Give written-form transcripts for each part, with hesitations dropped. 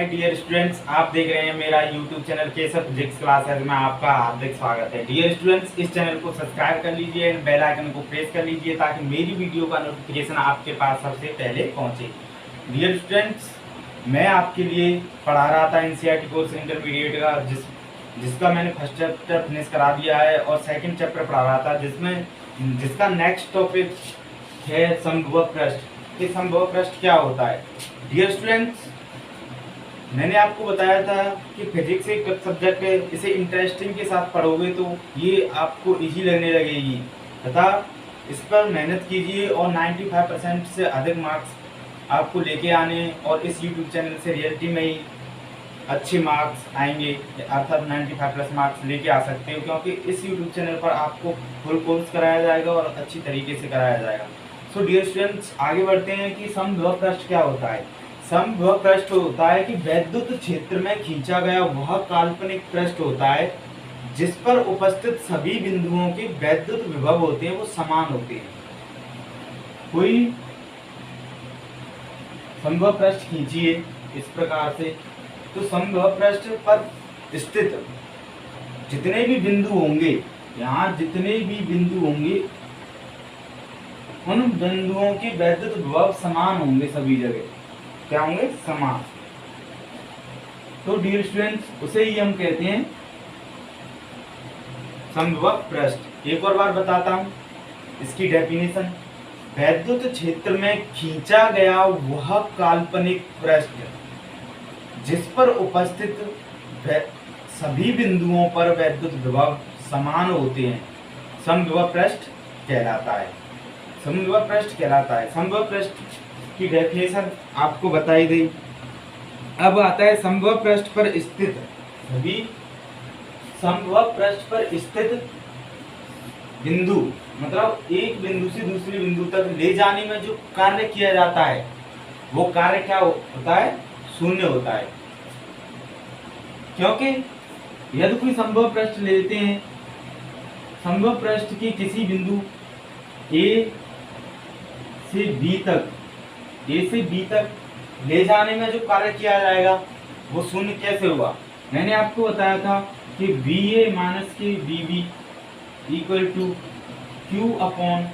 Dear students, आप देख रहे हैं मेरा YouTube channel Keshav physics classes में आपका हार्दिक स्वागत है। डियर स्टूडेंट्स, इस चैनल को सब्सक्राइब कर लीजिए एंड बेल आइकन को प्रेस कर लीजिए ताकि मेरी वीडियो का नोटिफिकेशन आपके पास सबसे पहले पहुंचे। डियर स्टूडेंट्स, मैं आपके लिए पढ़ा रहा था एनसीईआरटी कोर्स इंटरमीडिएट का, जिसका मैंने फर्स्ट चैप्टर फिनिश करा दिया है और सेकेंड चैप्टर पढ़ा रहा था जिसका नेक्स्ट टॉपिक है संभव पृष्ठ। ये संभव पृष्ठ क्या होता है? डियर स्टूडेंट्स, मैंने आपको बताया था कि फिजिक्स एक सब्जेक्ट है, इसे इंटरेस्टिंग के साथ पढ़ोगे तो ये आपको इजी लगने लगेगी तथा इस पर मेहनत कीजिए और 95% से अधिक मार्क्स आपको लेके आने और इस यूट्यूब चैनल से रियलिटी में ही अच्छे मार्क्स आएंगे, अर्थात 95+ मार्क्स लेके आ सकते हो, क्योंकि इस यूट्यूब चैनल पर आपको फुल कोर्स कराया जाएगा और अच्छी तरीके से कराया जाएगा। सो डियर स्टूडेंट्स, आगे बढ़ते हैं कि समविभव पृष्ठ क्या होता है। समविभव पृष्ठ होता है कि वैद्युत क्षेत्र में खींचा गया वह काल्पनिक पृष्ठ होता है जिस पर उपस्थित सभी बिंदुओं के वैद्युत विभव होते हैं वो समान होते हैं। कोई समविभव पृष्ठ खींचिए इस प्रकार से, तो समविभव पृष्ठ पर स्थित जितने भी बिंदु होंगे, यहाँ जितने भी बिंदु होंगे उन बिंदुओं के वैद्युत विभव समान होंगे, सभी जगह क्या होंगे? समान। तो डियर स्टूडेंट्स, उसे ही हम कहते हैं समविभव पृष्ठ। एक और बार बताता हूं इसकी डेफिनेशन। वैद्युत क्षेत्र में खींचा गया वह काल्पनिक पृष्ठ जिस पर उपस्थित सभी बिंदुओं पर वैद्युत विभव समान होते हैं समविभव पृष्ठ कहलाता है। समविभव पृष्ठ कहलाता है। समविभव पृष्ठ की डेफिनेशन आपको बताई गई। अब आता है समविभव पृष्ठ पर स्थित सभी समविभव पृष्ठ पर स्थित बिंदु, मतलब एक बिंदु से दूसरे बिंदु तक ले जाने में जो कार्य किया जाता है वो कार्य क्या होता है? शून्य होता है। क्योंकि यदि कोई समविभव पृष्ठ लेते हैं, समविभव पृष्ठ के किसी बिंदु ए से बी तक ले जाने में जो कार्य किया जाएगा वो शून्य कैसे हुआ? मैंने आपको बताया था कि BA माइनस के BB equal to Q upon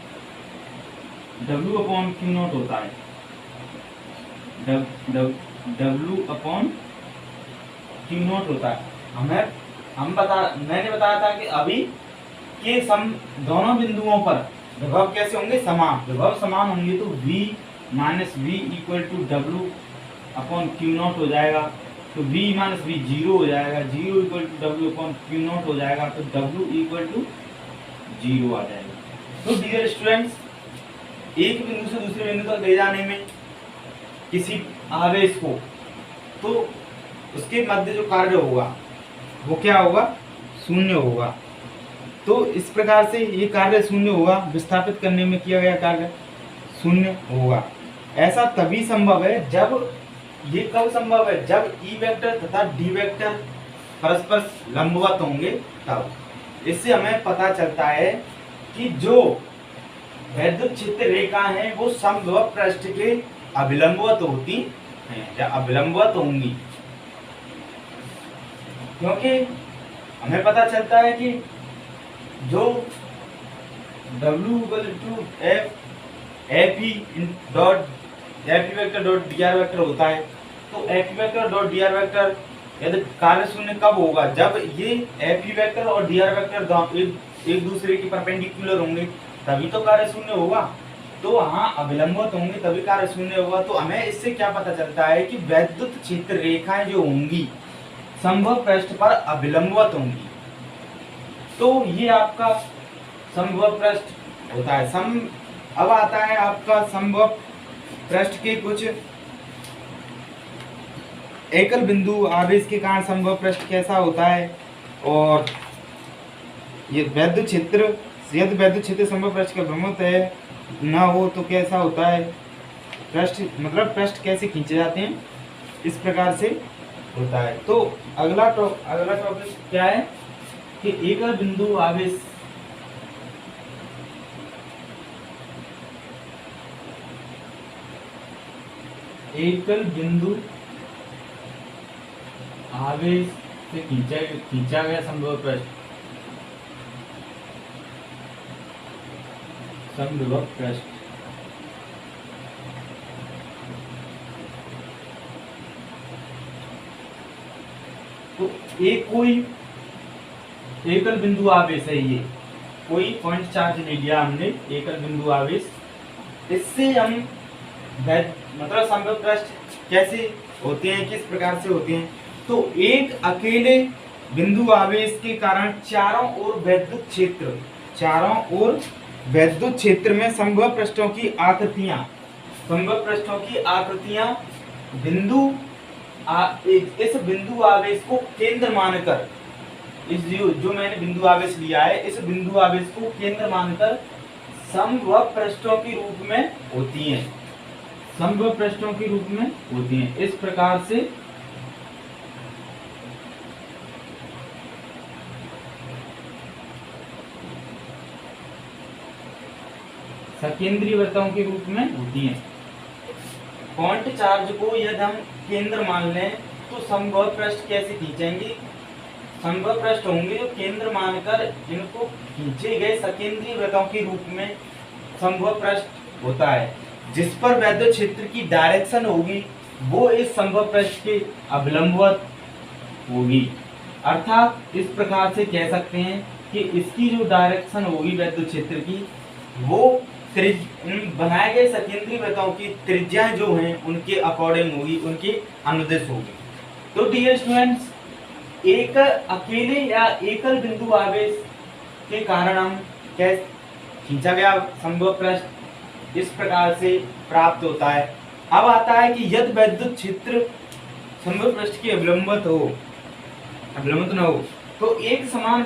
W upon Q naught होता है। W अपॉन Q नॉट होता है। मैंने बताया था कि अभी के दोनों बिंदुओं पर विभव कैसे होंगे? समान। विभव समान होंगे तो V minus V equal to W upon Q naught हो जाएगा। तो V माइनस V 0 हो जाएगा, 0 equal to W upon Q naught हो जाएगा, तो W इक्वल टू 0 आ जाएगा। तो डियर स्टूडेंट्स, एक बिंदु से दूसरे बिंदु तक ले जाने में किसी आवेश को, तो उसके मध्य जो कार्य होगा वो क्या होगा? शून्य होगा। तो इस प्रकार से ये कार्य शून्य होगा, विस्थापित करने में किया गया कार्य शून्य होगा। ऐसा तभी संभव है जब, ये कब संभव है? जब E वेक्टर तथा D वेक्टर परस्पर लंबवत होंगे तब। इससे हमें पता चलता है कि जो वैद्युत क्षेत्र रेखा है वो समविभव पृष्ठ के अभिलंबवत होती हैं या अभिलंबवत होंगी, क्योंकि हमें पता चलता है कि जो W to F vector dot dr vector होता है, तो F vector dot dr vector यदि कार्य शून्य कब होगा? जब ये F वेक्टर और dr वेक्टर एक दूसरे के परपेंडिकुलर होंगे, तभी तो कार्य शून्य होगा। तो हाँ, अभिलंबवत होंगे तभी कार्य शून्य होगा। तो हमें इससे क्या पता चलता है कि वैद्युत क्षेत्र रेखाएं जो होंगी समविभव पृष्ठ पर अभिलंबवत होंगी। तो ये आपका समविभव पृष्ठ होता है। अब आता है आपका समविभव पृष्ठ के कुछ एकल बिंदु आवेश के कारण समविभव पृष्ठ कैसा होता है, और ये वैद्युत क्षेत्र, यदि वैद्युत क्षेत्र समविभव पृष्ठ का भ्रमण है ना हो तो कैसा होता है पृष्ठ, मतलब पृष्ठ कैसे खींचे जाते हैं, इस प्रकार से होता है। तो अगला टॉपिक क्या है कि एकल बिंदु आवेश एकल बिंदु आवेश से खींचा गया समविभव पृष्ठ, समविभव पृष्ठ तो एक कोई एकल बिंदु आवेश है, ये कोई पॉइंट चार्ज ले लिया हमने, एकल बिंदु आवेश। इससे हम मतलब समविभव पृष्ठ कैसे होते हैं, किस प्रकार से होते हैं। तो एक अकेले बिंदु आवेश के कारण चारों ओर वैद्युत क्षेत्र में समविभव पृष्ठों की आकृतियां इस बिंदु आवेश को केंद्र मानकर, इस जो मैंने बिंदु आवेश लिया है, इस बिंदु आवेश को केंद्र मानकर समविभव पृष्ठों के रूप में होती हैं, समविभव पृष्ठों के रूप में होती हैं। इस प्रकार से सकेंद्रीय वृत्तों के रूप में होती हैं। पॉइंट चार्ज को यदि हम केंद्र मान लें तो समविभव पृष्ठ कैसे खींचेंगे, समविभव पृष्ठ होंगे जो केंद्र मानकर इनको खींचे गए सकेंद्रीय वृत्तों के रूप में समविभव पृष्ठ होता है। जिस पर वैद्युत क्षेत्र की डायरेक्शन होगी वो इस समविभव पृष्ठ के अवलंबवत होगी। अर्थात इस प्रकार से कह सकते हैं कि इसकी जो डायरेक्शन होगी वैद्युत क्षेत्र की, वो बनाए गए सकेंद्रीय वृत्तों की त्रिज्या जो हैं उनके अकॉर्डिंग होगी, उनके अनुदिश होगी। तो डियर स्टूडेंट्स, एक अकेले या एकल बिंदु आवेश के कारण हम कैसे खींचा गया समविभव पृष्ठ इस प्रकार से प्राप्त होता है। अब आता है कि यदि वैद्युत क्षेत्र समविभव पृष्ठ के अवलंबित न हो तो एक समान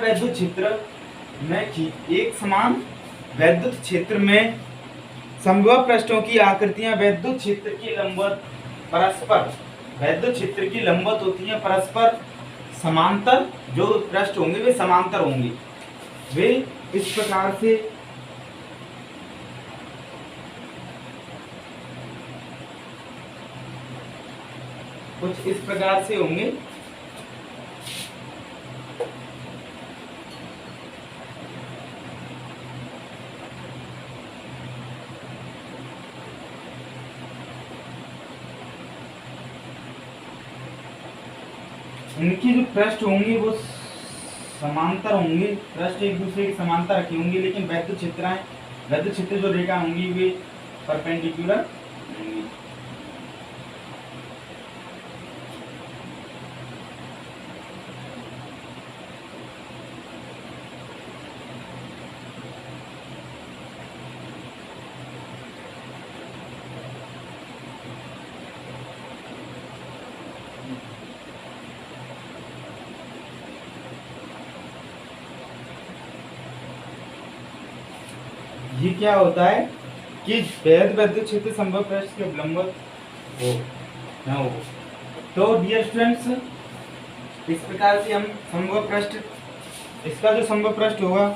वैद्युत क्षेत्र में समविभव पृष्ठों की आकृतियां वैद्युत क्षेत्र की लंबवत होती हैं, परस्पर समांतर। जो पृष्ठ होंगे वे समांतर होंगे, वे इस प्रकार से कुछ इस प्रकार से होंगे। उनकी जो पृष्ठ होंगे वो समांतर होंगे, पृष्ठ एक दूसरे के समांतर रखे होंगे, लेकिन वैद्युत क्षेत्र जो रेखा होंगी वे परपेंडिकुलर होंगी। ये क्या होता है कि वैद्युत क्षेत्र समविभव पृष्ठ के अवलंबित हो। तो डियर स्टूडेंट्स, इस प्रकार से हम समविभव पृष्ठ, इसका जो समविभव पृष्ठ होगा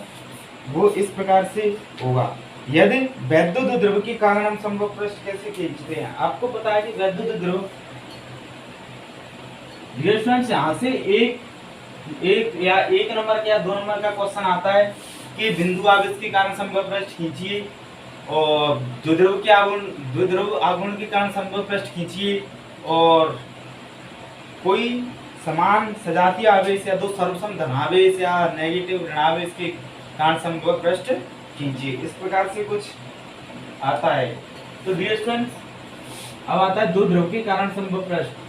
वो इस प्रकार से होगा। यदि वैद्युत ध्रुव के कारण हम समविभव पृष्ठ कैसे खींचते हैं, आपको पता है कि वैद्युत ध्रुव, डियर स्टूडेंट्स, यहाँ से एक नंबर या 2 नंबर का क्वेश्चन आता है कि बिंदु आवेश के कारण समविभव पृष्ठ खींचिए, और द्विध्रुव आघूर्ण के कारण समविभव पृष्ठ खींचिए, और कोई समान सजातीय आवेश या 2 सर्वसम धनावेश या नेगेटिव ऋणावेश के कारण समविभव पृष्ठ खींचिए। इस प्रकार से कुछ आता है। तो डियर स्टूडेंट्स, अब आता है द्विध्रुव के कारण समविभव पृष्ठ।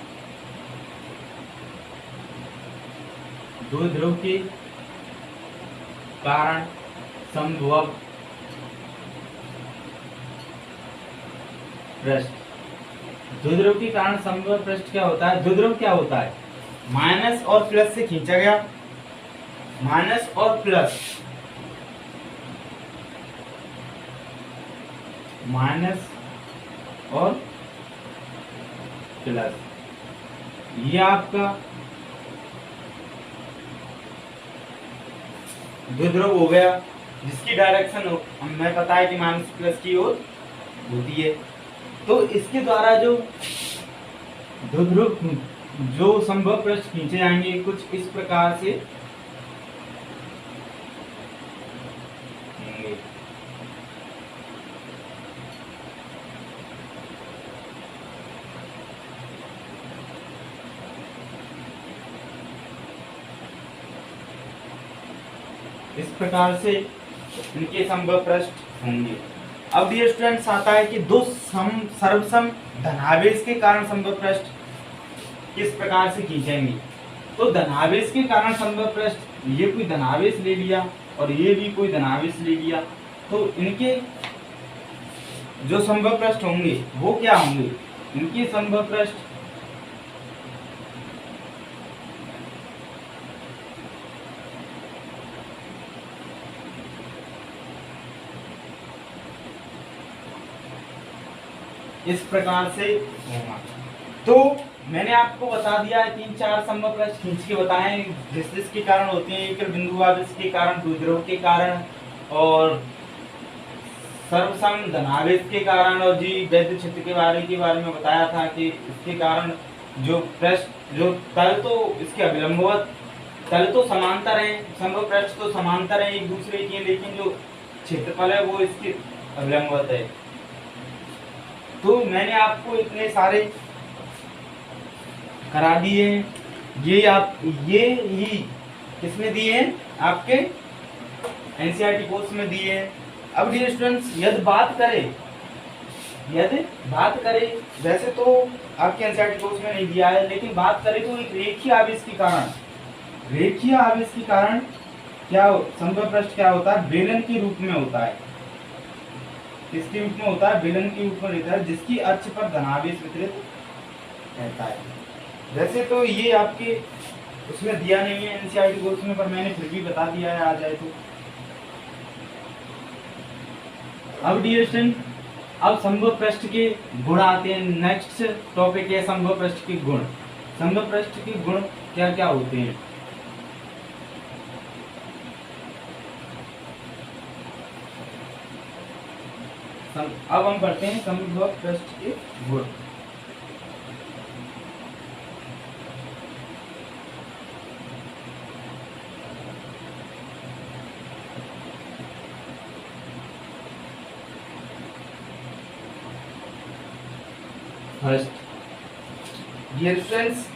द्विध्रुव के कारण समविभव पृष्ठ, द्विध्रुव के कारण समविभव पृष्ठ क्या होता है? द्विध्रुव क्या होता है? माइनस और प्लस से खींचा गया, माइनस और प्लस, माइनस और प्लस, ये आपका द्विध्रुव हो गया, जिसकी डायरेक्शन हमें पता है कि माइनस प्लस की ओर होती है। तो इसके द्वारा जो द्विध्रुव जो संभव पृष्ठ खींचे जाएंगे कुछ इस प्रकार से होंगे। इस प्रकार से इनके संभव पृष्ठ होंगे। अब डियर स्टूडेंट्स आता है कि दो सर्वसम धनावेश के कारण संभव पृष्ठ किस प्रकार से खींचेंगे। तो धनावेश के कारण संभव पृष्ठ, ये कोई धनावेश ले लिया और ये भी कोई धनावेश ले लिया, तो इनके जो संभव पृष्ठ होंगे वो क्या होंगे, इनके संभव पृष्ठ इस प्रकार से होगा। तो मैंने आपको बता दिया है 3-4 संभव पृष्ठ खींच के बताए जिसके कारण होते हैं एकल बिंदु आवेश के कारण, द्विध्रुव के कारण और सर्वसम धनावेश के कारण, और जी वैद्युत क्षेत्र के बारे में बताया था कि इसके कारण जो पृष्ठ जो तल तो इसके अभिलंबवत, तल तो समांतर है, संभव पृष्ठ तो समांतर है एक दूसरे के, लेकिन जो क्षेत्रफल है वो इसके अभिलंबवत है। तो मैंने आपको इतने सारे करा दिए हैं, ये ही किसमें दिए हैं, आपके एनसीईआरटी कोर्स में दिए हैं। अब डियर स्टूडेंट्स यदि बात करें वैसे तो आपके एनसीईआरटी कोर्स में नहीं दिया है, लेकिन बात करें तो एक रेखीय आवेश के कारण क्या संभव पृष्ठ क्या होता है, बेलन के रूप में होता है। किसके रूप में होता है, बेलन के रूप में रहता है, जिसकी अक्ष पर धनावेश वितरित रहता है। वैसे तो ये आपके उसमें दिया नहीं है एनसीईआरटी कोर्स में, पर मैंने फिर भी बता दिया है, आ जाए तो। अब डियर स्टूडेंट अब संभव पृष्ठ के गुण आते हैं। नेक्स्ट टॉपिक है संभव पृष्ठ के गुण। संभव पृष्ठ के गुण क्या क्या होते हैं। अब हम पढ़ते हैं संभव पृष्ठ के गुण। फर्स्ट, डियर फ्रेंड्स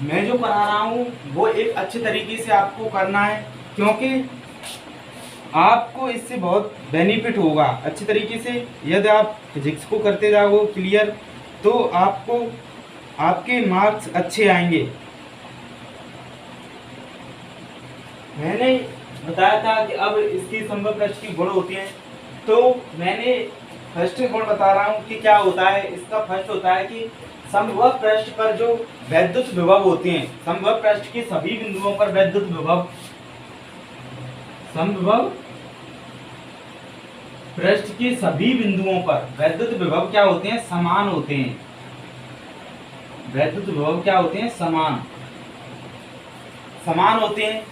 मैं जो पढ़ा रहा हूँ वो एक अच्छे तरीके से आपको करना है, क्योंकि आपको इससे बहुत बेनिफिट होगा। अच्छे तरीके से यदि आप फिजिक्स को करते जाओगे क्लियर, तो आपको आपके मार्क्स अच्छे आएंगे। मैंने बताया था कि अब इसकी संभव पृष्ठ के गुण होते हैं, तो मैंने फर्स्ट गुण बता रहा हूँ कि क्या होता है। इसका फर्स्ट होता है कि संभव पृष्ठ पर जो वैद्युत विभव होते हैं, संभव पृष्ठ के सभी बिंदुओं पर वैद्युत विभव, संभव पृष्ठ के सभी बिंदुओं पर वैद्युत विभव क्या होते हैं, समान होते हैं। वैद्युत विभव क्या होते हैं, समान होते हैं।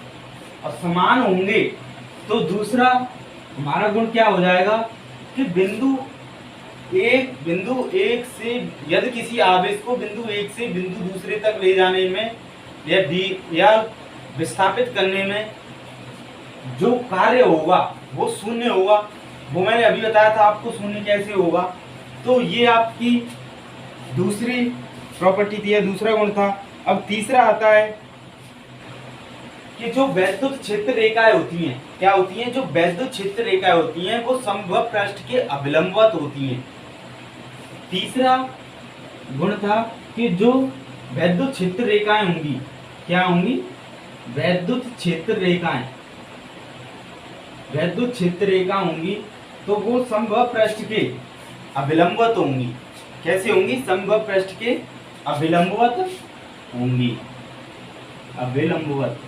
और समान होंगे तो दूसरा हमारा गुण क्या हो जाएगा कि बिंदु एक से यदि किसी आवेश को बिंदु एक से बिंदु दूसरे तक ले जाने में या विस्थापित करने में जो कार्य होगा वो शून्य होगा। वो मैंने अभी बताया था आपको शून्य कैसे होगा। तो ये आपकी दूसरी प्रॉपर्टी थी, दूसरा गुण था। अब तीसरा आता है कि जो वैद्युत क्षेत्र रेखाएं होती हैं, क्या होती हैं, जो वैद्युत क्षेत्र रेखाएं होती हैं वो संभव पृष्ठ के अभिलंबवत होती हैं। तीसरा गुण था कि जो वैद्युत क्षेत्र रेखाएं होंगी, क्या होंगी, वैद्युत क्षेत्र रेखा होंगी, तो वो संभव पृष्ठ के अभिलंबवत होंगी। कैसे होंगी, संभव पृष्ठ के अभिलंबवत होंगी, अभिलंबवत।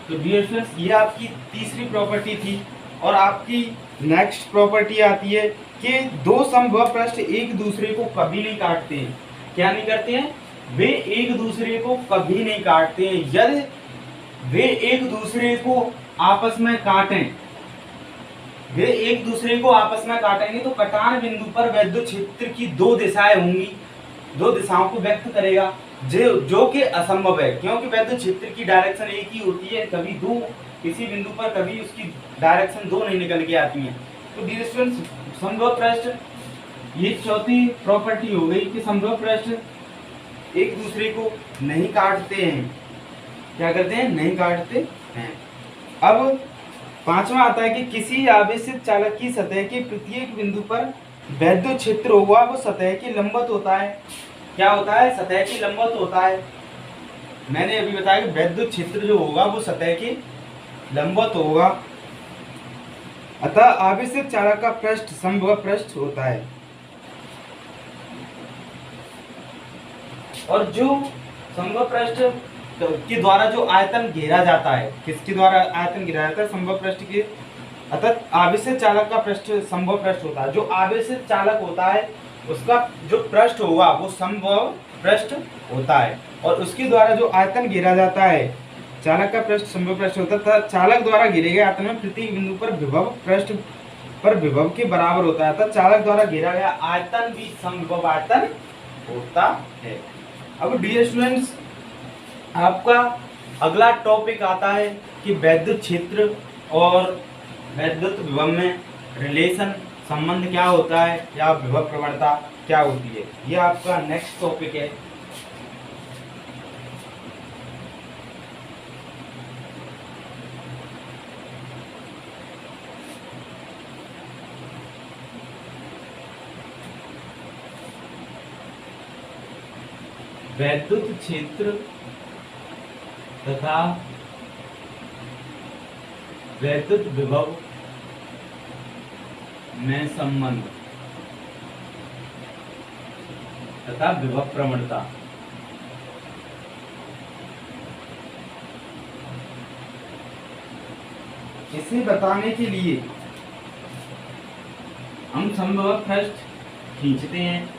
तो डियर फ्रेंड्स ये आपकी तीसरी प्रॉपर्टी थी। और आपकी नेक्स्ट प्रॉपर्टी आती है कि दो संभव पृष्ठ एक दूसरे को कभी नहीं काटते हैं। क्या नहीं करते हैं, वे एक दूसरे को कभी नहीं काटते हैं। यदि वे एक दूसरे को आपस में काटेंगे तो कटान बिंदु पर वैद्युत क्षेत्र की दो दिशाएं होंगी। दो दिशाओं को व्यक्त करेगा, जो कि असंभव है, क्योंकि वैद्युत क्षेत्र की डायरेक्शन एक ही होती है, कभी दो किसी बिंदु पर कभी उसकी डायरेक्शन दो नहीं निकल के आती है। तो डियर स्टूडेंट्स, समभुज पृष्ठ, ये चौथी प्रॉपर्टी हो गई कि समभुज पृष्ठ एक दूसरे को नहीं काटते हैं। क्या करते हैं? नहीं काटते हैं। अब पांचवा आता है कि किसी आवेशित चालक की सतह के प्रत्येक बिंदु पर वैद्युत क्षेत्र होगा वो सतह के लंबवत होता है। क्या होता है? सतह के लंबवत होता है। मैंने अभी बताया कि वैद्युत क्षेत्र जो होगा वो सतह के लंबवत होगा, अतः आवेशित चालक का पृष्ठ समभुज पृष्ठ होता है। और जो समभुज पृष्ठ के द्वारा जो आयतन घेरा जाता है, किसके द्वारा आयतन घेरा जाता है? समभुज पृष्ठ के, अतः आवेशित चालक का पृष्ठ समभुज पृष्ठ होता है। जो आवेशित चालक होता है उसका जो पृष्ठ होगा वो समभुज पृष्ठ होता है, और उसके द्वारा जो आयतन घेरा जाता है, चालक का पृष्ठ समभुज पृष्ठ होता है। चालक द्वारा घेरे गए आयतन में प्रत्येक बिंदु पर विभव पृष्ठ पर विभव के बराबर होता है, अतः चालक द्वारा घेरा गया आयतन भी समविभव आयतन होता है। अब डियर स्टूडेंट्स, आपका अगला टॉपिक आता है कि वैद्युत क्षेत्र और वैद्युत विभव में रिलेशन, संबंध क्या होता है, या विभव प्रवणता क्या होती है। ये आपका नेक्स्ट टॉपिक है। वैद्युत क्षेत्र तथा वैद्युत विभव में संबंध तथा विभव प्रवणता। इसे बताने के लिए हम समभुज पृष्ठ खींचते हैं,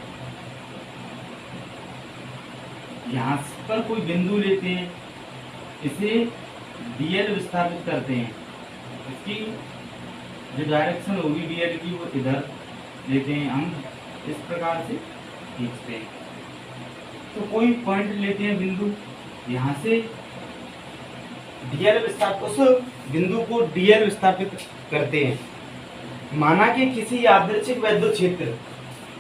यहाँ पर कोई बिंदु लेते हैं, इसे dl विस्थापित करते हैं, इसकी जो डायरेक्शन होगी dl की वो इधर लेते हैं, हम इस प्रकार से खींचते हैं। तो कोई पॉइंट लेते हैं बिंदु, यहाँ से dl विस्थापित, उस बिंदु को dl विस्थापित करते हैं। माना कि किसी यादृच्छिक वैद्युत क्षेत्र,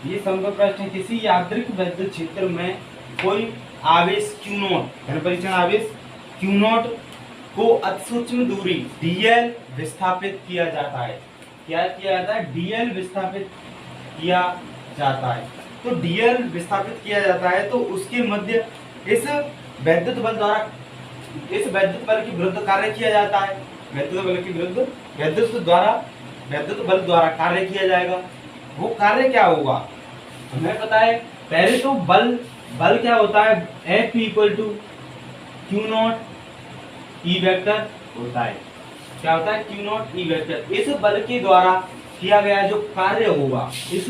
ये समभुज पृष्ठ है, किसी यादृच्छिक वैद्युत क्षेत्र में कोई आवेश Q0, घन परीक्षण आवेश Q0 को अतिसूक्ष्म दूरी dl विस्थापित किया जाता है। क्या किया जाता है? dl विस्थापित किया जाता है। तो dl विस्थापित किया जाता है, तो उसके मध्य इस वैद्युत बल द्वारा, इस वैद्युत बल के विरुद्ध कार्य किया जाता है। वैद्युत बल के विरुद्ध वैद्युत बल द्वारा कार्य किया जाएगा। वो कार्य क्या होगा हमें पता है। पहले तो बल क्या होता है? F equal to Q0 E vector होता है। क्या होता है? Q0 E vector. इस बल के द्वारा किया गया जो कार्य होगा, इस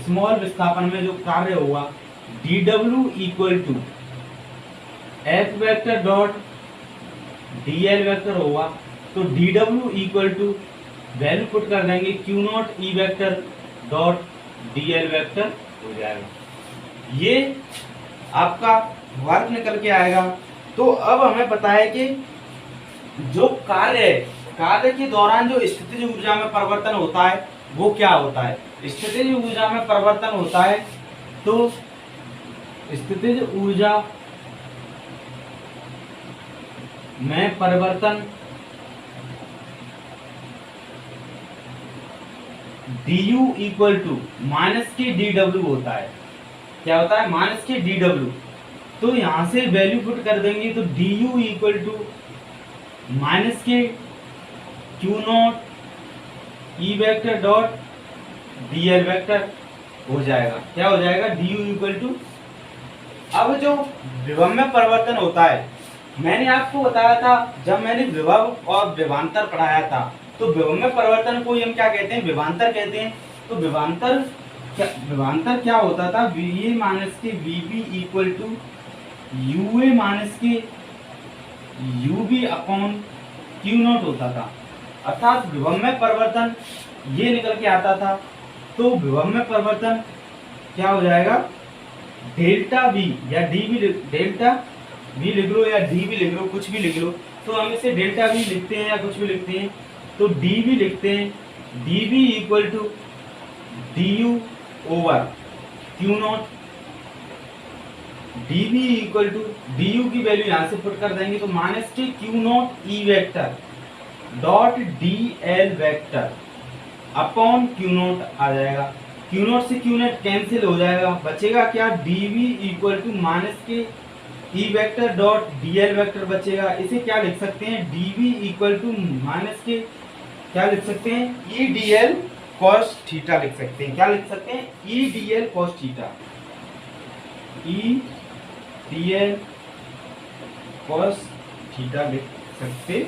स्मॉल विस्थापन में जो कार्य होगा, dW equal to F vector dot dl vector होगा। तो dW equal to value put कर देंगे Q0 E vector dot dl vector हो जाएगा। ये आपका वर्क निकल के आएगा। तो अब हमें पता है कि जो कार्य के दौरान जो स्थितिज ऊर्जा में परिवर्तन होता है वो क्या होता है? स्थितिज ऊर्जा में परिवर्तन होता है, तो स्थितिज ऊर्जा में परिवर्तन du इक्वल टू माइनस के dw होता है। क्या होता है? माइनस के dw। तो यहां से वैल्यू पुट कर देंगे, तो du इक्वल टू माइनस के Q0 E vector dot dl vector हो जाएगा। क्या हो जाएगा? du इक्वल टू, अब जो विभव में परिवर्तन होता है, मैंने आपको बताया था जब मैंने विभव और विभवांतर पढ़ाया था, तो विभव में परिवर्तन को हम क्या कहते हैं? विभवांतर कहते हैं। तो विभवांतर क्या होता था? VA माइनस के VB equal to UA minus के UB अपॉन Q0 होता था। अर्थात विभव में परिवर्तन ये निकल के आता था। तो विभव में परिवर्तन क्या हो जाएगा? डेल्टा वी या डी भी डेल्टा वी लिख लो या डी भी लिख लो, कुछ भी लिख लो, तो हम इसे डेल्टा वी लिखते हैं या कुछ भी लिखते हैं तो डी वी लिखते हैं। D V equal to D U over Q naught. D V equal to D U की वैल्यू यहाँ से पुट कर देंगे तो माइनस के Q naught E vector dot D L vector upon Q naught आ जाएगा। क्यू नॉट से क्यू नॉट कैंसिल हो जाएगा, बचेगा क्या D V equal to minus के E vector dot D L vector बचेगा। इसे क्या लिख सकते हैं, D V equal to minus के क्या लिख सकते हैं, E D L cos theta लिख सकते हैं। क्या लिख सकते हैं, E D L cos theta, E D L cos theta लिख सकते।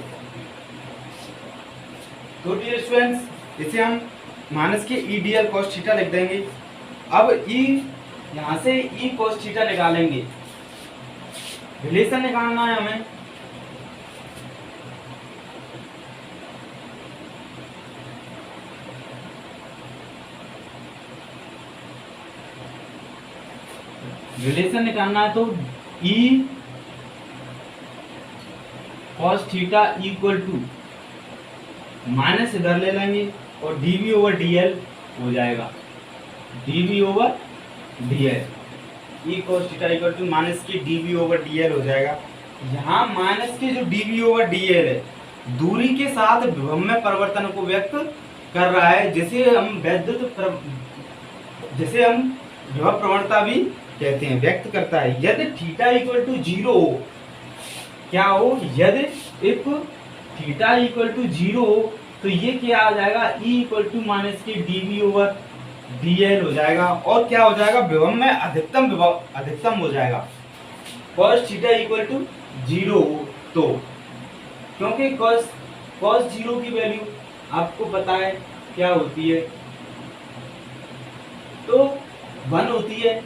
तो डियर स्टूडेंट्स इसे हम माइनस के E D L cos theta लिख देंगे। अब ई यहाँ से ई कॉस थीटा निकालेंगे, रिलेशन निकालना है हमें। रिलेशन निकालना है तो E cos theta equal to minus इधर ले लेंगे और D V over D L हो जाएगा, D V over D L. E cos theta equal to minus के D V over D L हो जाएगा। यहाँ माइनस के जो D V over D L है दूरी के साथ विभव में परिवर्तन को व्यक्त कर रहा है, जिसे हम विभव प्रवणता भी कहते हैं, व्यक्त करता है। यदि थीटा इक्वल टू जीरो हो, क्या हो, यदि if theta equal to zero हो तो ये क्या आ जाएगा, ई इक्वल टू माइनस के D V over D L हो जाएगा। और क्या हो जाएगा, विभव में अधिकतम हो जाएगा। Cos theta equal to zero तो क्योंकि कॉस जीरो की वैल्यू आपको पता है क्या होती है, तो 1 होती है।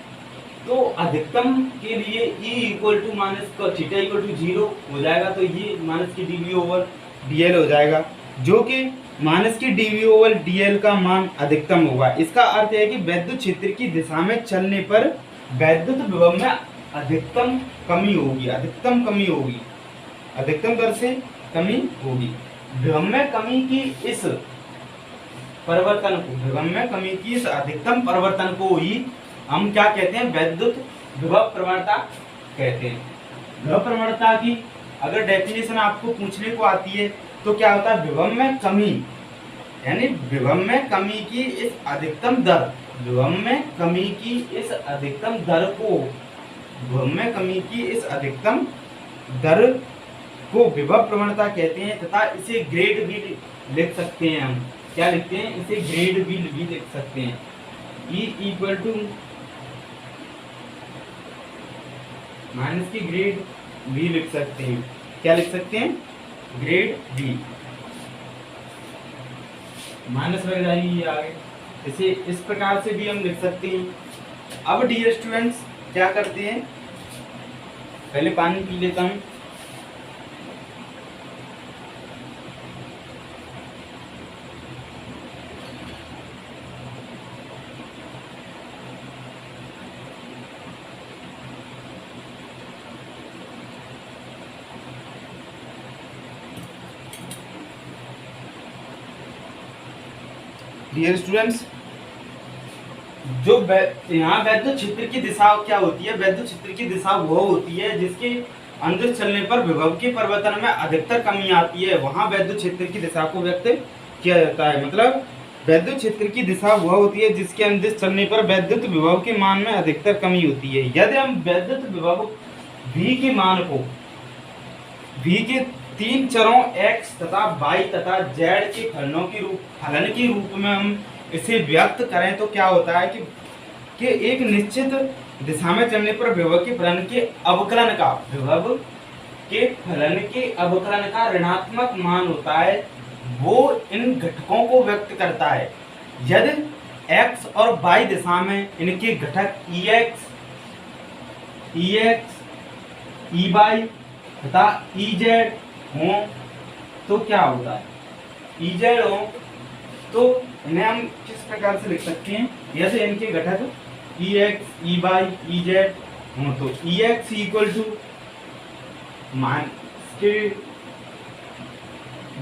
तो अधिकतम के लिए E equal to minus theta equal to zero हो जाएगा, तो ये माइनस की D V over D L हो जाएगा, जो कि माइनस की D V over D L का मान अधिकतम होगा। इसका अर्थ है कि विद्युत क्षेत्र की दिशा में चलने पर विद्युत विभव में अधिकतम कमी होगी, अधिकतम दर से कमी होगी। विभव में कमी की इस परिवर्तन को, विभव में कमी की इस अधिकतम परिवर्तन को ही हम क्या कहते हैं, विद्युत विभव प्रवणता कहते हैं। विभव प्रवणता की अगर डेफिनेशन आपको पूछने को आती है तो क्या होता है, विभव में कमी, यानी विभव में कमी की इस अधिकतम दर, विभव में कमी की इस अधिकतम दर को, विभव में कमी की इस अधिकतम दर को विभव प्रवणता कहते हैं। तथा इसे ग्रेड भी लिख सकते हैं हम, क्या लिखते हैं, इसे ग्रेड भी लिख सकते हैं। E इक्वल टू माइनस की ग्रेड भी लिख सकते हैं, क्या लिख सकते हैं, ग्रेड बी, माइनस लग जाएगी ये आगे। इसे इस प्रकार से भी हम लिख सकते हैं। अब डियर स्टूडेंट्स क्या करते हैं, पहले पानी पी लेता हूँ। डियर स्टूडेंट्स, जो यहाँ विद्युत क्षेत्र की दिशा क्या होती है, विद्युत क्षेत्र की दिशा वो होती है जिसके अंदर चलने पर विभव के परिवर्तन में अधिकतर कमी आती है, वहां विद्युत क्षेत्र की दिशा को व्यक्त किया जाता है। मतलब विद्युत क्षेत्र की दिशा वह होती है जिसके अंदर चलने पर विद्युत विभव के मान में अधिकतर कमी होती है। यदि हम विद्युत विभव v के मान को v के 3 चरों x तथा y तथा z के फलन के रूप में हम इसे व्यक्त करें तो क्या होता है कि एक निश्चित दिशा में चलने पर विभव के फलन के अवकलन का, विभव के फलन के अवकलन का ऋणात्मक मान होता है, वो इन घटकों को व्यक्त करता है। यदि x और y दिशा में इनके घटक ex, ey तथा ez हो तो क्या होता है, ez हो तो इन्हें हम किस प्रकार से लिख सकते हैं, यदि इनके घटक E X E Y E Z हो, तो E X equal to minus के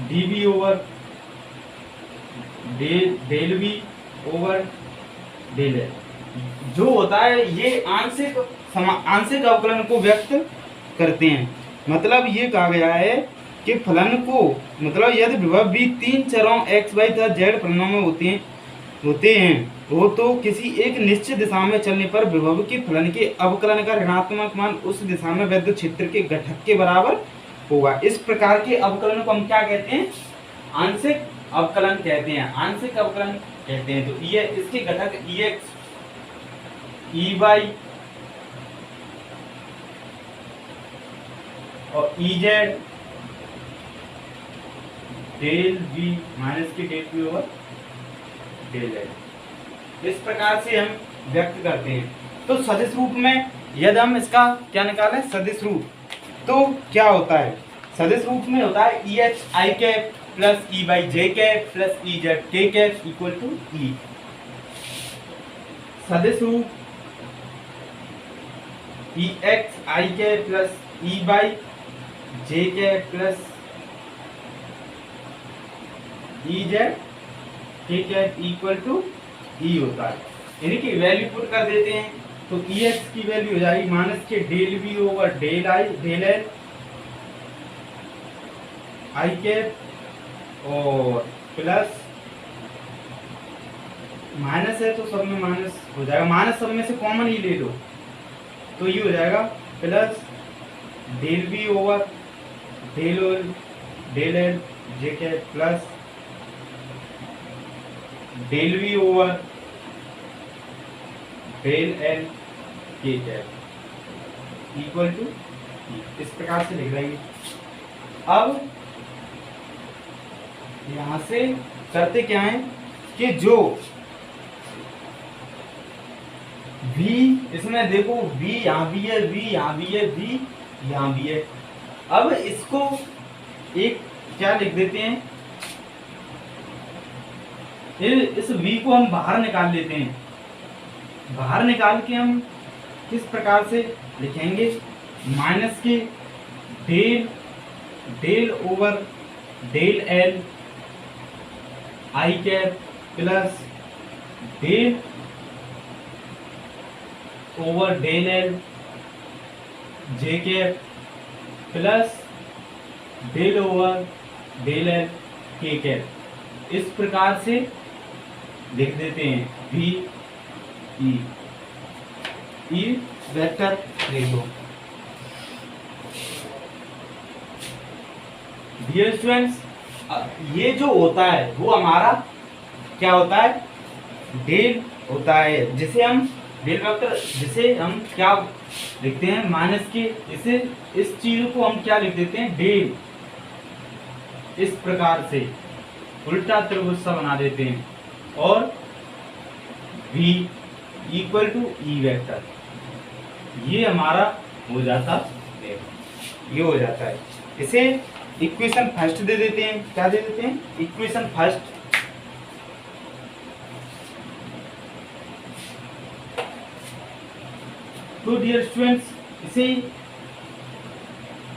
D B over del B over del L जो होता है, ये आंशिक अवकलन को व्यक्त करते हैं। मतलब ये कहा गया है कि फलन को, मतलब यदि विभव भी तीन चरों x y तथा z फलनों में होते हैं वो तो किसी एक निश्चित दिशा में चलने पर विभव के फलन के अवकलन का ऋणात्मक मान उस दिशा में विद्युत क्षेत्र के घटक के बराबर होगा। इस प्रकार के अवकलन को हम क्या कहते हैं? आंशिक अवकलन कहते हैं। आंशिक अवकलन कहते हैं। तो ये इसके घटक ई एक्स ई वाई और E Z del B minus के del B over del L, इस प्रकार से हम व्यक्त करते हैं। तो सदिश रूप में यदि हम इसका क्या निकालें सदिश रूप, तो क्या होता है? सदिश रूप में होता है E H I cap plus E Y J cap plus E Z K cap equal to E. सदिश रूप E X I cap plus E Y J cap plus E Z K cap equal to E होता है। यानी कि value put कर देते हैं तो ई एक्स की वैल्यू हो जाएगी माइनस के del B over del I del L I cap और प्लस माइनस है तो सब में माइनस हो जाएगा, माइनस सब में से कॉमन ही ले लो तो ये हो जाएगा plus del B over del L J cap plus del B over del L K cap equal to, इस प्रकार से लिख देंगे। अब यहां से करते क्या है कि जो v, इसमें देखो v यहाँ भी है, v यहाँ भी है, v यहाँ भी है। अब इसको एक क्या लिख देते हैं, इस v को हम बाहर निकाल लेते हैं। बाहर निकाल के हम किस प्रकार से लिखेंगे? माइनस के del over del L I cap plus del over del L J cap plus del over del L K cap, इस प्रकार से लिख देते हैं। v ई वेक्टर देखो। डियर स्टूडेंट्स, ये जो होता है वो हमारा क्या होता है? डेल होता है, जिसे हम डेल वेक्टर, जिसे हम क्या लिखते हैं? माइनस के, इसे इस चीज को हम क्या लिख देते हैं? डेल। इस प्रकार से उल्टा त्रिभुज सा बना देते हैं और v equal to E vector, ये हमारा हो जाता है, ये हो जाता है। इसे इक्वेशन फर्स्ट दे देते हैं। क्या दे देते हैं? Equation first. तो डियर स्टूडेंट्स, इसे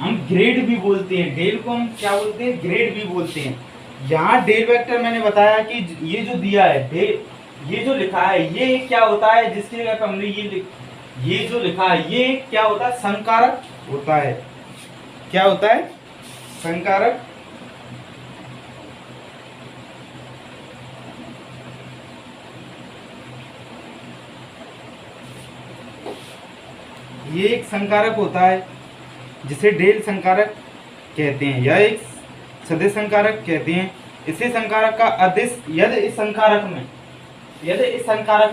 हम ग्रेड भी बोलते हैं। डेल को हम क्या बोलते हैं? ग्रेड भी बोलते हैं। यहाँ डेल वेक्टर मैंने बताया कि ये जो दिया है डेल, ये जो लिखा है ये क्या होता है? जिसकी जगह पे हमने ये जो लिखा है ये क्या होता है? संकारक होता है। क्या होता है? संकारक। ये एक संकारक होता है जिसे डेल संकारक कहते हैं या एक सदिश संकारक कहते हैं। इसी संकारक का अदिश, यदि इस संकारक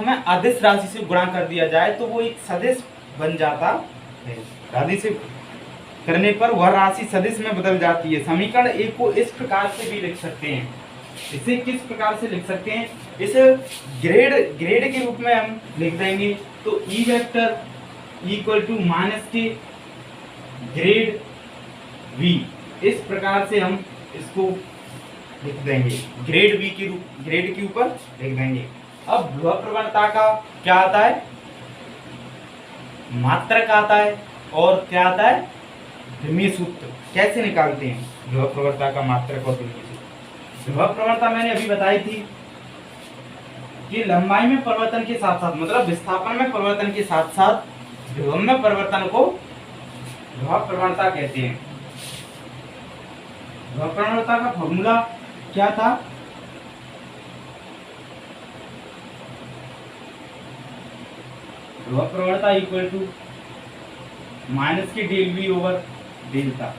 में अदिश राशि से गुणा कर दिया जाए तो वो एक सदिश बन जाता है। राशि से करने पर वह राशि सदिश में बदल जाती है। समीकरण एक को इस प्रकार से भी लिख सकते हैं। इसे किस प्रकार से लिख सकते हैं? इसे ग्रेड के रूप में हम लिख देंगे। तो E vector equal to minus के ग्रेड v, इस प्रकार से हम इसको लिख देंगे। ग्रेड v के ऊपर लिख देंगे। अब विभव प्रवणता का क्या आता है? मात्रक आता है और क्या आता है, ध्रुवीय सूत्र। कैसे निकालते हैं विभव प्रवणता का मात्रक और ध्रुवीय सूत्र? विभव प्रवणता मैंने अभी बताई थी कि लंबाई में परिवर्तन के साथ साथ, मतलब विस्थापन में परिवर्तन के साथ साथ विभव में परिवर्तन को विभव प्रवणता कहते हैं। विभव प्रवणता का फॉर्मूला क्या था? विभव प्रवणता इक्वल टू माइनस के डेल वी ओवर डेल्टा।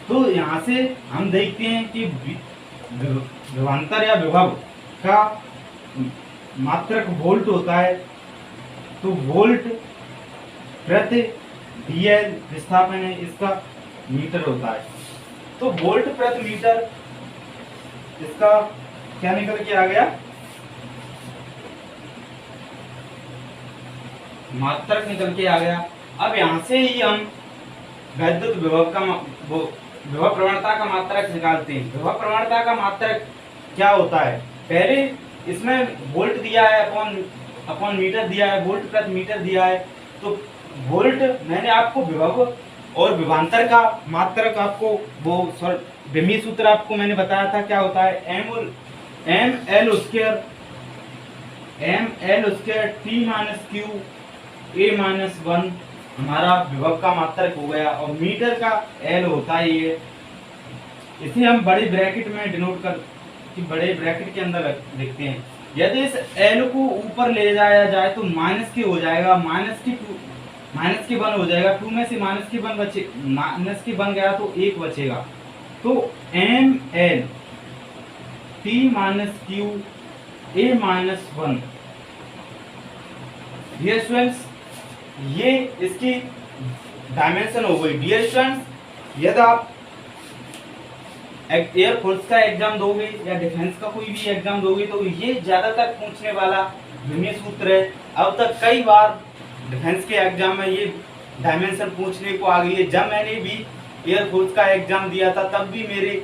तो यहाँ से हम देखते हैं कि विभवांतर या विभव का मात्रक वोल्ट होता है, तो वोल्ट प्रति डीएल विस्थापन है, इसका मीटर होता है। तो वोल्ट प्रति मीटर इसका क्या निकल के आ गया, मात्रक निकल के आ गया। अब यहां से ही हम वैद्युत विभव का विभव प्रवणता का मात्रक निकालते हैं। विभव प्रवणता का मात्रक क्या होता है? पहले इसमें वोल्ट दिया है, अपॉन मीटर दिया है, वोल्ट प्रति मीटर दिया है। तो वोल्ट मैंने आपको विभव और विभवांतर का मात्रक आपको वो ध्रुवीय सूत्र आपको मैंने बताया था क्या होता है, M L square T minus Q A minus 1 हमारा विभव का मात्रक हो गया। और मीटर का एल होता है ये, इसे हम बड़े ब्रैकेट में डिनोट कर कि बड़े ब्रैकेट के अंदर लिखते हैं। यदि इस एल को ऊपर ले जाया जाए तो माइनस के हो जाएगा, माइनस के 1 हो जाएगा। 2 में से माइनस के 1 गया तो 1 बचेगा। तो M L T minus Q A minus 1, dear students ये इसकी डायमेंशन हो गई। डियर स्टूडेंट्स यदि आप एयर फोर्स का एग्जाम दोगे या डिफेंस का कोई भी एग्जाम दोगे तो ये ज्यादातर पूछने वाला ध्रुवीय सूत्र है। अब तक कई बार डिफेंस के एग्जाम में ये डायमेंशन पूछने को आ गई है। जब मैंने भी एयर फोर्स का एग्जाम दिया था तब भी मेरे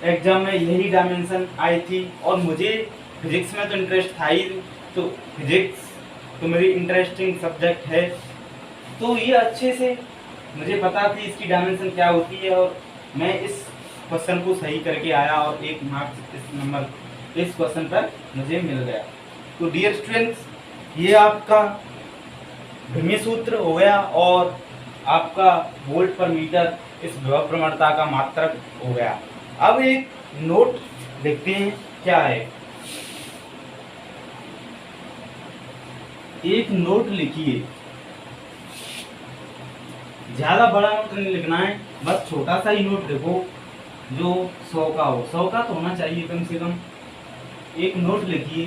एग्जाम में यही डायमेंशन आई थी। और मुझे फिजिक्स में तो इंटरेस्ट था ही, तो फिजिक्स तो मेरी इंटरेस्टिंग सब्जेक्ट है, तो ये अच्छे से मुझे पता थी इसकी डायमेंशन क्या होती है। और मैं इस क्वेश्चन को सही करके आया और 1 मार्क्स इस क्वेश्चन पर मुझे मिल गया। तो डियर स्टूडेंट्स ये आपका ध्रुवीय सूत्र हो गया और आपका वोल्ट पर मीटर इस विभव प्रवणता का मात्रक हो गया। अब एक नोट देखते हैं क्या है। एक नोट लिखिए, ज्यादा बड़ा नोट नहीं लिखना है, बस छोटा सा ही नोट लिखो जो 100 का हो। 100 का तो होना चाहिए कम से कम। एक नोट लिखिए,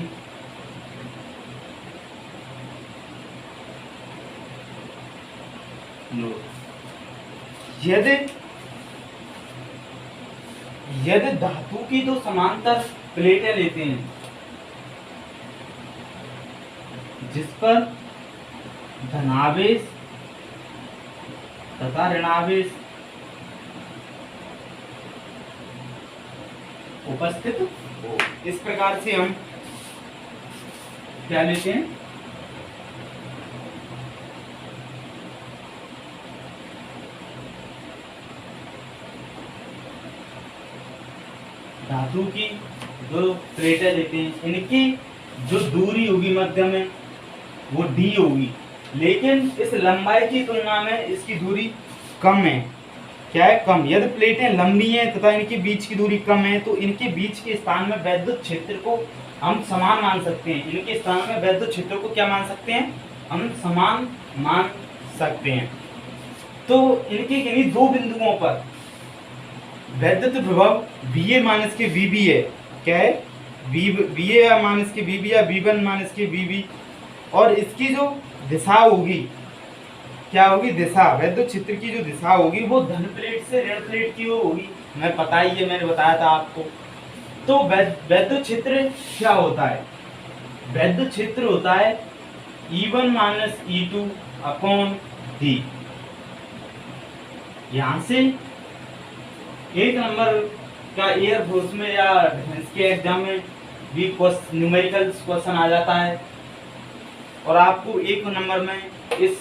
नोट यदि धातु की दो समांतर प्लेटें लेते हैं जिस पर धनावेश तथा ऋणावेश उपस्थित हो, इस प्रकार से हम क्या लेते हैं, धातु की दो प्लेटें लेते हैं। इनकी जो दूरी होगी मध्य में वो डी होगी, लेकिन इस लंबाई की तुलना में इसकी दूरी कम है। क्या है? कम। यदि प्लेटें लंबी हैं तथा इनके बीच की दूरी कम है तो इनके बीच के स्थान में वैद्युत क्षेत्र को हम समान मान सकते हैं। इनके स्थान में वैद्युत क्षेत्र को क्या मान सकते हैं? हम समान मान सकते हैं। तो इनके किन्हीं दो बिंदुओं पर वैद्युत विभव VA माइनस के VB है। क्या है? VA माइनस के VB या V1 माइनस के VB, और इसकी जो दिशा होगी क्या होगी? दिशा, वैद्युत क्षेत्र की जो दिशा होगी वो धन प्लेट से ऋण प्लेट की ओर होगी। मैं पता ही है, मैंने बताया था आपको। तो वैद्युत क्षेत्र क्या होता है? वैद्युत क्षेत्र होता है E1 minus E2 upon D। यहाँ से 1 नंबर का एयर फोर्स में या डिफेंस के एग्जाम में भी न्यूमेरिकल क्वेश्चन आ जाता है और आपको 1 नंबर में इस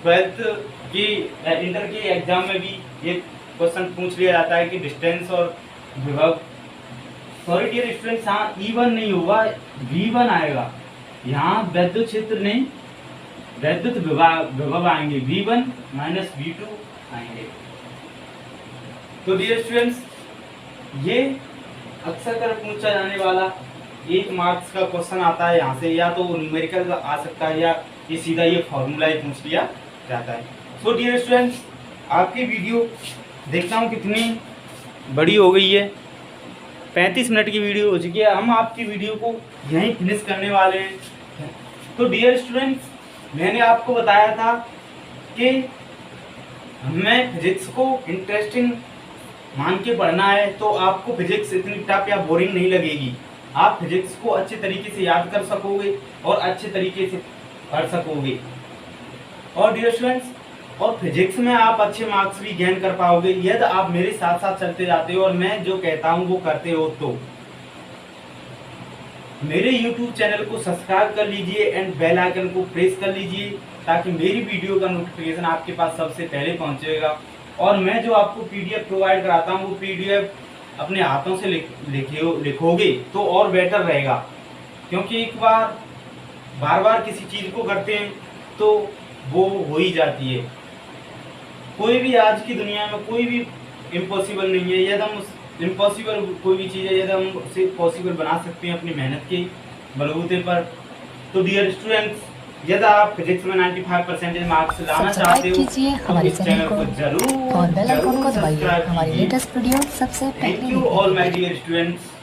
ट्वेल्थ की इंटर के एग्जाम में भी ये क्वेश्चन पूछ लिया जाता है कि डिस्टेंस और विभव। सॉरी डियर स्टूडेंट्स, यहाँ E1 नहीं होगा, V1 आएगा। यहाँ वैद्युत क्षेत्र नहीं, वैद्युत विभव आएंगे, V1 माइनस V2 आएंगे। तो डियर स्टूडेंट्स, ये अक्सर कर पूछा जाने वाला 1 मार्क्स का क्वेश्चन आता है यहाँ से, या तो न्यूमेरिकल आ सकता है या ये सीधा ये फॉर्मूला ही पूछ लिया जाता है। सो डियर स्टूडेंट्स, आपकी वीडियो देखता हूँ कितनी बड़ी हो गई है, 35 मिनट की वीडियो हो चुकी है। हम आपकी वीडियो को यहीं फिनिश करने वाले हैं। तो डियर स्टूडेंट्स, मैंने आपको बताया था कि हमें फिजिक्स को इंटरेस्टिंग मान के पढ़ना है, तो आपको फिजिक्स इतनी टफ या बोरिंग नहीं लगेगी। आप फिजिक्स को अच्छे तरीके से याद कर सकोगे और अच्छे तरीके से पढ़ सकोगे। और डियर स्टूडेंट्स, और फिजिक्स में आप अच्छे मार्क्स भी गेन कर पाओगे यदि आप मेरे साथ साथ चलते जाते हो और मैं जो कहता हूँ वो करते हो। तो मेरे YouTube चैनल को सब्सक्राइब कर लीजिए एंड बेल आइकन को प्रेस कर लीजिए, ताकि मेरी वीडियो का नोटिफिकेशन आपके पास सबसे पहले पहुंचेगा। और मैं जो आपको PDF प्रोवाइड कराता हूँ वो PDF अपने हाथों से लिखोगे तो और बेटर रहेगा, क्योंकि एक बार बार किसी चीज़ को करते हैं तो वो हो ही जाती है। कोई भी आज की दुनिया में कोई भी इम्पॉसिबल नहीं है। यदि हम इम्पॉसिबल कोई भी चीज़ है, यदि हम उसे पॉसिबल बना सकते हैं अपनी मेहनत के बलबूते पर। तो डियर स्टूडेंट्स, यदि आप फिजिक्स में 95% मार्क्स लाना चाहते हो तो इस चैनल को जरूर और बेल आइकन को दबाइए हमारी लेटेस्ट वीडियो सबसे पहले। Thank you all my dear students.